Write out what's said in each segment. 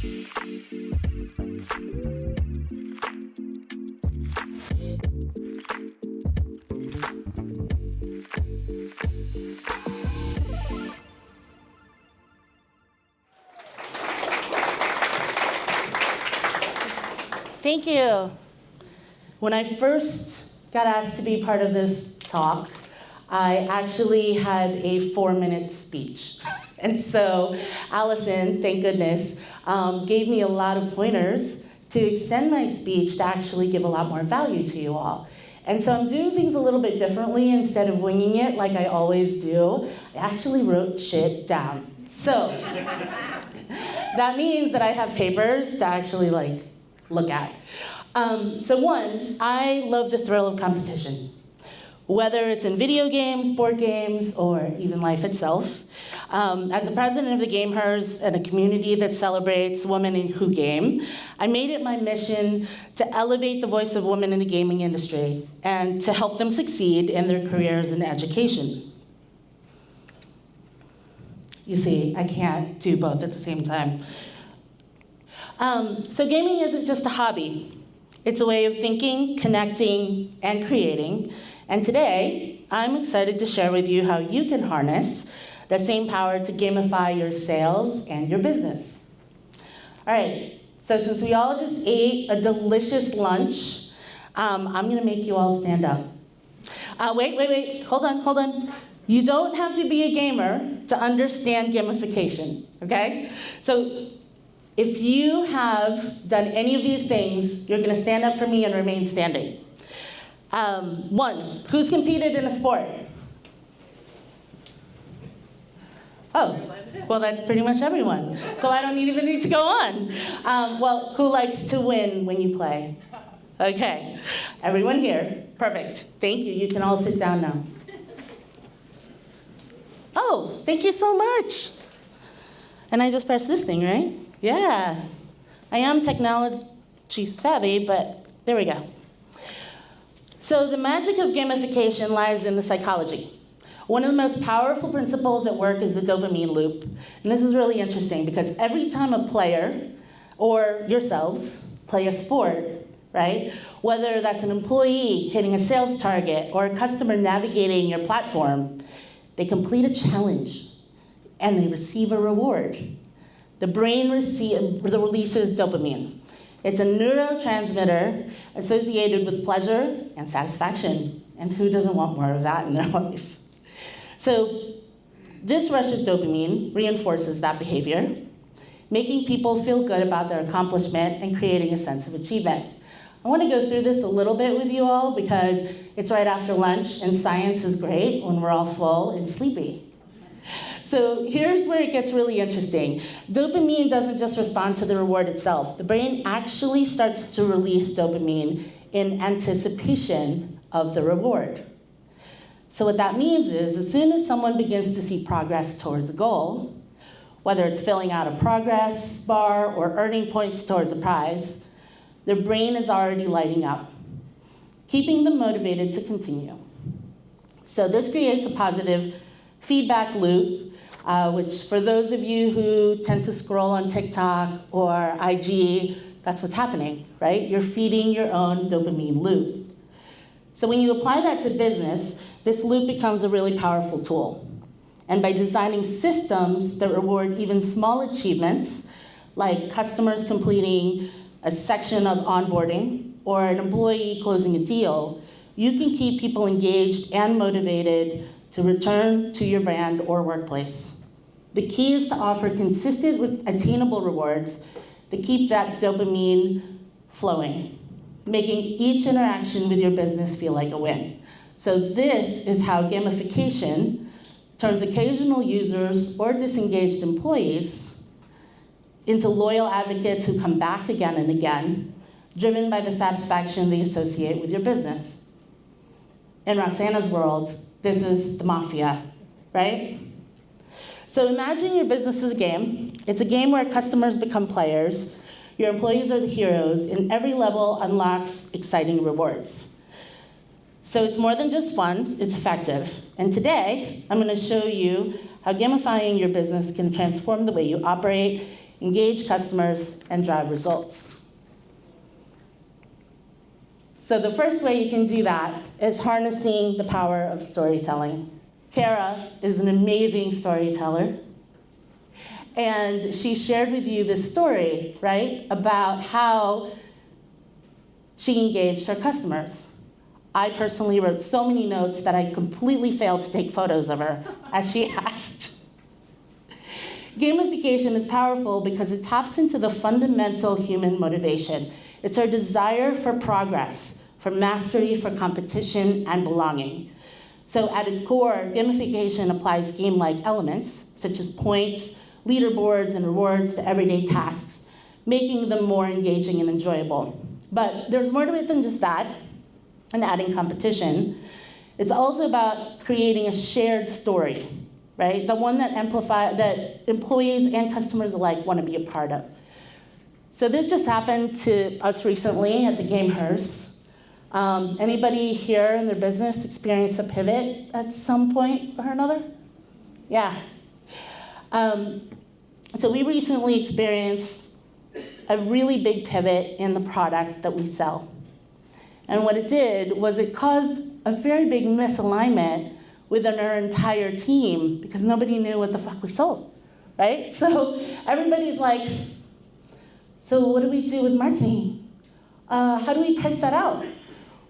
Thank you. When I first got asked to be part of this talk, I actually had a 4-minute speech. And so Allison, thank goodness, gave me a lot of pointers to extend my speech to actually give a lot more value to you all. And so I'm doing things a little bit differently. Instead of winging it like I always do, I actually wrote shit down. So that means that I have papers to actually look at. So one, I love the thrill of competition. Whether it's in video games, board games, or even life itself. As the president of the Gamers and a community that celebrates women who game, I made it my mission to elevate the voice of women in the gaming industry and to help them succeed in their careers and education. You see, I can't do both at the same time. So gaming isn't just a hobby. It's a way of thinking, connecting, and creating. And today, I'm excited to share with you how you can harness the same power to gamify your sales and your business. All right, so since we all just ate a delicious lunch, I'm gonna make you all stand up. Wait, hold on. You don't have to be a gamer to understand gamification, okay? So if you have done any of these things, you're gonna stand up for me and remain standing. One, who's competed in a sport? Oh, well, that's pretty much everyone. So I don't even need to go on. Well, who likes to win when you play? Okay, everyone here, perfect. Thank you, you can all sit down now. Oh, thank you so much. And I just pressed this thing, right? Yeah, I am technology savvy, but there we go. So the magic of gamification lies in the psychology. One of the most powerful principles at work is the dopamine loop. And this is really interesting because every time a player, or yourselves, play a sport, right? Whether that's an employee hitting a sales target or a customer navigating your platform, they complete a challenge and they receive a reward. The brain releases dopamine. It's a neurotransmitter associated with pleasure and satisfaction. And who doesn't want more of that in their life? So this rush of dopamine reinforces that behavior, making people feel good about their accomplishment and creating a sense of achievement. I want to go through this a little bit with you all because it's right after lunch and science is great when we're all full and sleepy. So here's where it gets really interesting. Dopamine doesn't just respond to the reward itself. The brain actually starts to release dopamine in anticipation of the reward. So what that means is as soon as someone begins to see progress towards a goal, whether it's filling out a progress bar or earning points towards a prize, their brain is already lighting up, keeping them motivated to continue. So this creates a positive feedback loop, which for those of you who tend to scroll on TikTok or IG, that's what's happening, right? You're feeding your own dopamine loop. So when you apply that to business, this loop becomes a really powerful tool. And by designing systems that reward even small achievements, like customers completing a section of onboarding or an employee closing a deal, you can keep people engaged and motivated to return to your brand or workplace. The key is to offer consistent, attainable rewards that keep that dopamine flowing, making each interaction with your business feel like a win. So this is how gamification turns occasional users or disengaged employees into loyal advocates who come back again and again, driven by the satisfaction they associate with your business. In Roxana's world, this is the mafia, right? So imagine your business is a game. It's a game where customers become players, your employees are the heroes, and every level unlocks exciting rewards. So it's more than just fun, it's effective. And today, I'm gonna show you how gamifying your business can transform the way you operate engage customers, and drive results. So the first way you can do that is harnessing the power of storytelling. Kara is an amazing storyteller. And she shared with you this story, right, about how she engaged her customers. I personally wrote so many notes that I completely failed to take photos of her, as she asked. Gamification is powerful because it taps into the fundamental human motivation. It's our desire for progress, for mastery, for competition, and belonging. So at its core, gamification applies game-like elements, such as points, leaderboards, and rewards to everyday tasks, making them more engaging and enjoyable. But there's more to it than just that, and adding competition. It's also about creating a shared story, right? The one that employees and customers alike want to be a part of. So this just happened to us recently at the Gamehers. Anybody here in their business experienced a pivot at some point or another? Yeah. So we recently experienced a really big pivot in the product that we sell. And what it did was it caused a very big misalignment within our entire team because nobody knew what the fuck we sold, right? So everybody's like, so what do we do with marketing? How do we price that out?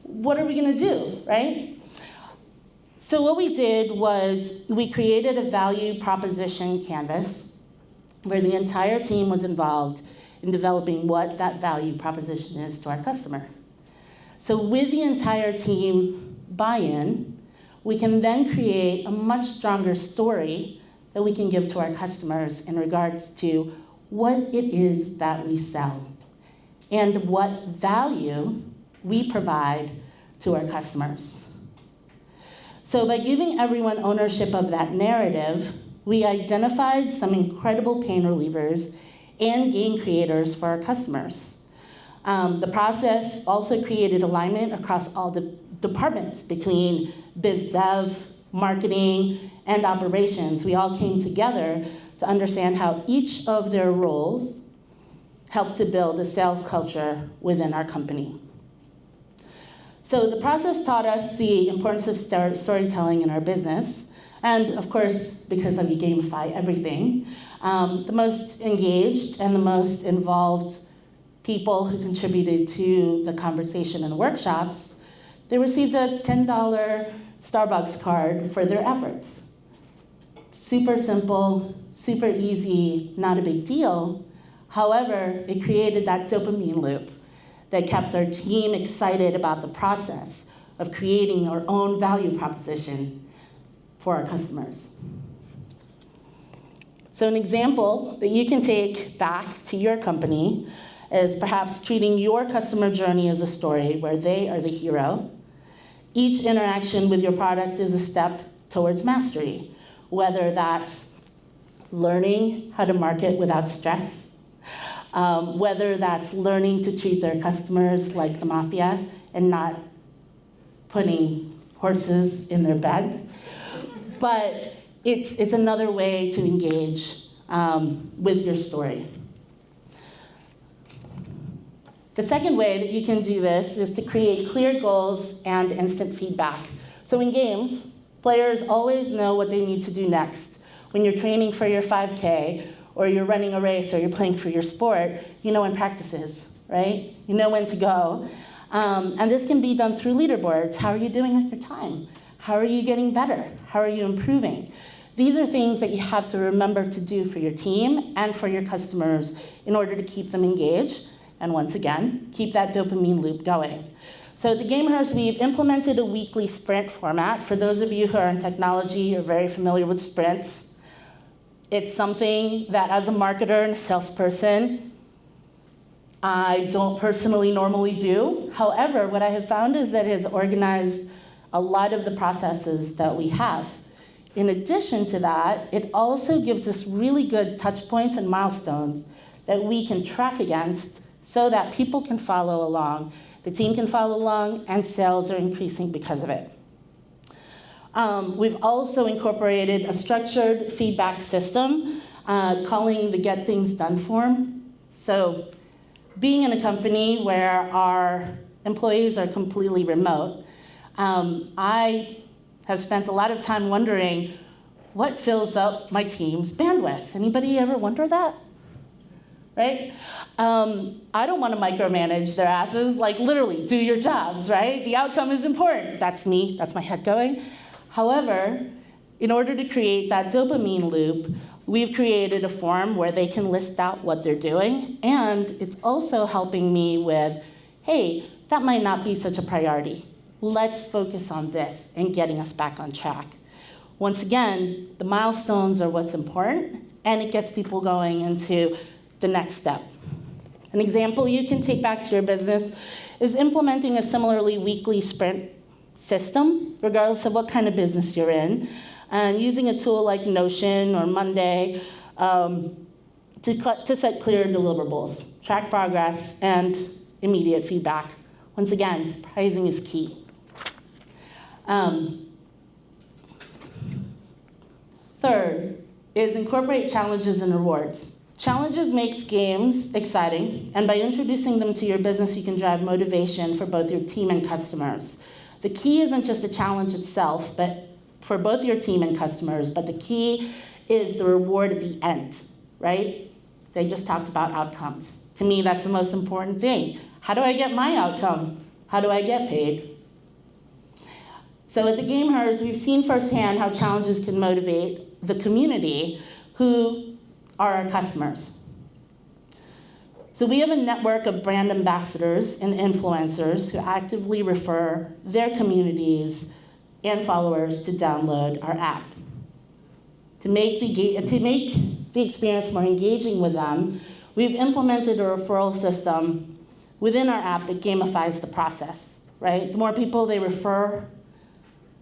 What are we gonna do, right? So what we did was we created a value proposition canvas where the entire team was involved in developing what that value proposition is to our customer. So with the entire team buy-in, we can then create a much stronger story that we can give to our customers in regards to what it is that we sell and what value we provide to our customers. So by giving everyone ownership of that narrative, we identified some incredible pain relievers and gain creators for our customers. The process also created alignment across all the departments between biz dev, marketing, and operations. We all came together to understand how each of their roles helped to build a sales culture within our company. So the process taught us the importance of storytelling in our business. And of course, because you gamify everything, the most engaged and the most involved people who contributed to the conversation and workshops, they received a $10 Starbucks card for their efforts. Super simple, super easy, not a big deal. However, it created that dopamine loop that kept our team excited about the process of creating our own value proposition for our customers. So an example that you can take back to your company is perhaps treating your customer journey as a story where they are the hero. Each interaction with your product is a step towards mastery, whether that's learning how to market without stress, whether that's learning to treat their customers like the mafia and not putting horses in their beds. But it's another way to engage with your story. The second way that you can do this is to create clear goals and instant feedback. So in games, players always know what they need to do next. When you're training for your 5K, or you're running a race, or you're playing for your sport, you know when practice is, right? You know when to go. And this can be done through leaderboards. How are you doing on your time? How are you getting better? How are you improving? These are things that you have to remember to do for your team and for your customers in order to keep them engaged. And once again, keep that dopamine loop going. So at the Gamehers, we've implemented a weekly sprint format. For those of you who are in technology, are very familiar with sprints. It's something that as a marketer and a salesperson, I don't personally normally do. However, what I have found is that it has organized a lot of the processes that we have. In addition to that, it also gives us really good touch points and milestones that we can track against so that people can follow along, the team can follow along, and sales are increasing because of it. We've also incorporated a structured feedback system calling the Get Things Done form. So being in a company where our employees are completely remote, I have spent a lot of time wondering what fills up my team's bandwidth. Anybody ever wonder that? Right? I don't want to micromanage their asses, like literally, do your jobs, right? The outcome is important. That's me, that's my head going. However, in order to create that dopamine loop, we've created a form where they can list out what they're doing, and it's also helping me with, hey, that might not be such a priority. Let's focus on this and getting us back on track. Once again, the milestones are what's important, and it gets people going into the next step. An example you can take back to your business is implementing a similarly weekly sprint system, regardless of what kind of business you're in, and using a tool like Notion or Monday to set clear deliverables, track progress, and immediate feedback. Once again, pricing is key. Third is incorporate challenges and rewards. Challenges makes games exciting, and by introducing them to your business, you can drive motivation for both your team and customers. The key isn't just the challenge itself, but for both your team and customers, but the key is the reward at the end, right? They just talked about outcomes. To me, that's the most important thing. How do I get my outcome? How do I get paid? So at the Game Hers, we've seen firsthand how challenges can motivate the community who are our customers. So we have a network of brand ambassadors and influencers who actively refer their communities and followers to download our app. To make the experience more engaging with them, we've implemented a referral system within our app that gamifies the process, right? The more people they refer,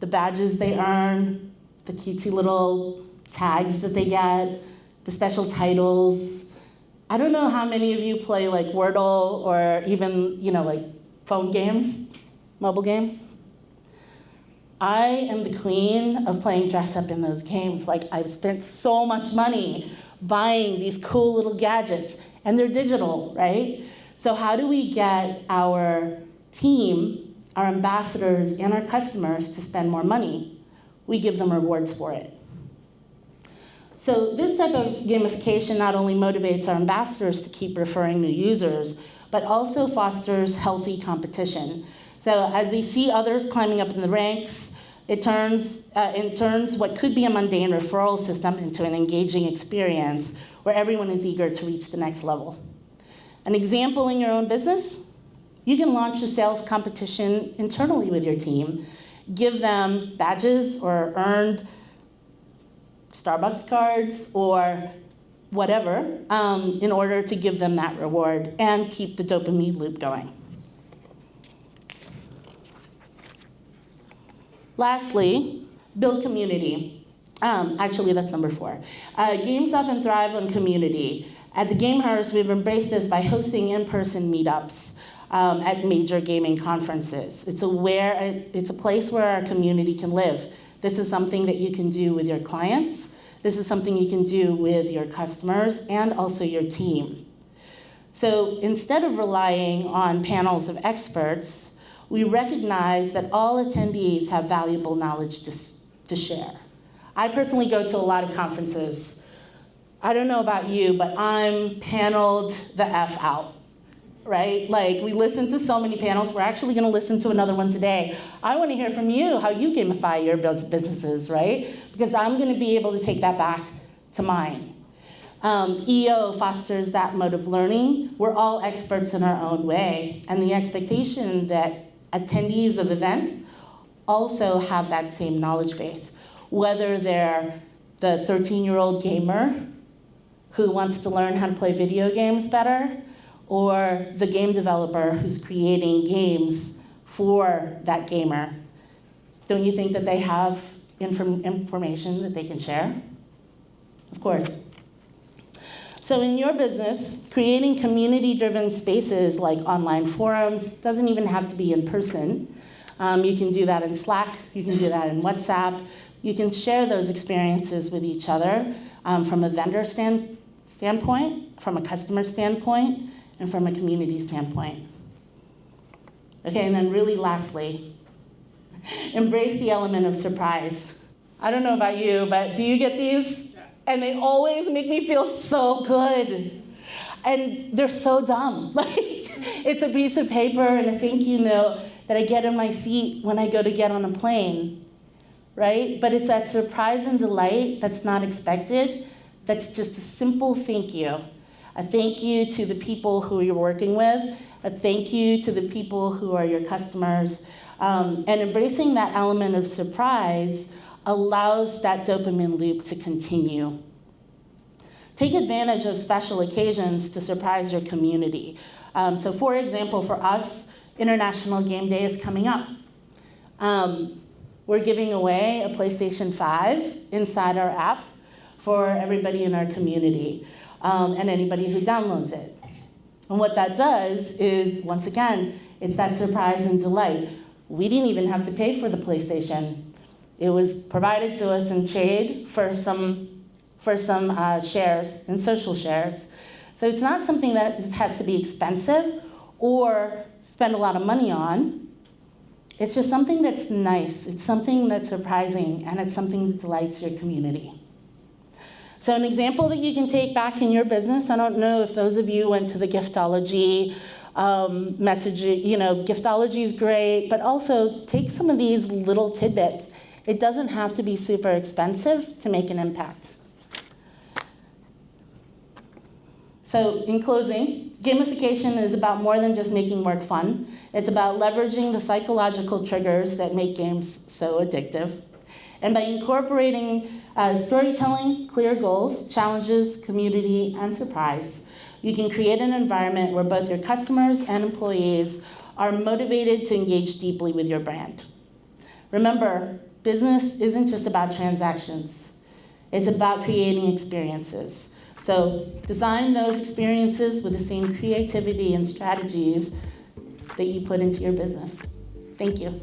the badges they earn, the cutesy little tags that they get, the special titles. I don't know how many of you play like Wordle or even, like phone games, mobile games. I am the queen of playing dress up in those games. Like, I've spent so much money buying these cool little gadgets, and they're digital, right? So how do we get our team, our ambassadors, and our customers to spend more money? We give them rewards for it. So this type of gamification not only motivates our ambassadors to keep referring new users, but also fosters healthy competition. So as they see others climbing up in the ranks, it turns what could be a mundane referral system into an engaging experience where everyone is eager to reach the next level. An example in your own business, you can launch a sales competition internally with your team, give them badges or earned Starbucks cards or whatever in order to give them that reward and keep the dopamine loop going. Lastly, build community. Actually, that's number 4. Games often thrive on community. At the Game Hers, we've embraced this by hosting in-person meetups at major gaming conferences. It's a place where our community can live. This is something that you can do with your clients. This is something you can do with your customers and also your team. So instead of relying on panels of experts, we recognize that all attendees have valuable knowledge to share. I personally go to a lot of conferences. I don't know about you, but I'm paneled the F out, right? Like, we listen to so many panels. We're actually gonna listen to another one today. I wanna hear from you how you gamify your businesses, right? Because I'm gonna be able to take that back to mine. EO fosters that mode of learning. We're all experts in our own way, and the expectation that attendees of events also have that same knowledge base, whether they're the 13-year-old gamer who wants to learn how to play video games better, or the game developer who's creating games for that gamer. Don't you think that they have information that they can share? Of course. So in your business, creating community-driven spaces like online forums doesn't even have to be in person. You can do that in Slack, you can do that in WhatsApp. You can share those experiences with each other from a vendor standpoint, from a customer standpoint, and from a community standpoint. Okay, and then really lastly, embrace the element of surprise. I don't know about you, but do you get these? And they always make me feel so good. And they're so dumb. Like, it's a piece of paper and a thank you note that I get in my seat when I go to get on a plane, right? But it's that surprise and delight that's not expected, that's just a simple thank you. A thank you to the people who you're working with, a thank you to the people who are your customers. And embracing that element of surprise allows that dopamine loop to continue. Take advantage of special occasions to surprise your community. So for example, for us, International Game Day is coming up. We're giving away a PlayStation 5 inside our app for everybody in our community and anybody who downloads it. And what that does is, once again, it's that surprise and delight. We didn't even have to pay for the PlayStation. It was provided to us in trade for some shares and social shares. So it's not something that has to be expensive or spend a lot of money on. It's just something that's nice. It's something that's surprising, and it's something that delights your community. So an example that you can take back in your business, I don't know if those of you went to the Giftology message, Giftology is great, but also take some of these little tidbits. It doesn't have to be super expensive to make an impact. So in closing, gamification is about more than just making work fun. It's about leveraging the psychological triggers that make games so addictive. And by incorporating storytelling, clear goals, challenges, community, and surprise, you can create an environment where both your customers and employees are motivated to engage deeply with your brand. Remember, business isn't just about transactions. It's about creating experiences. So design those experiences with the same creativity and strategies that you put into your business. Thank you.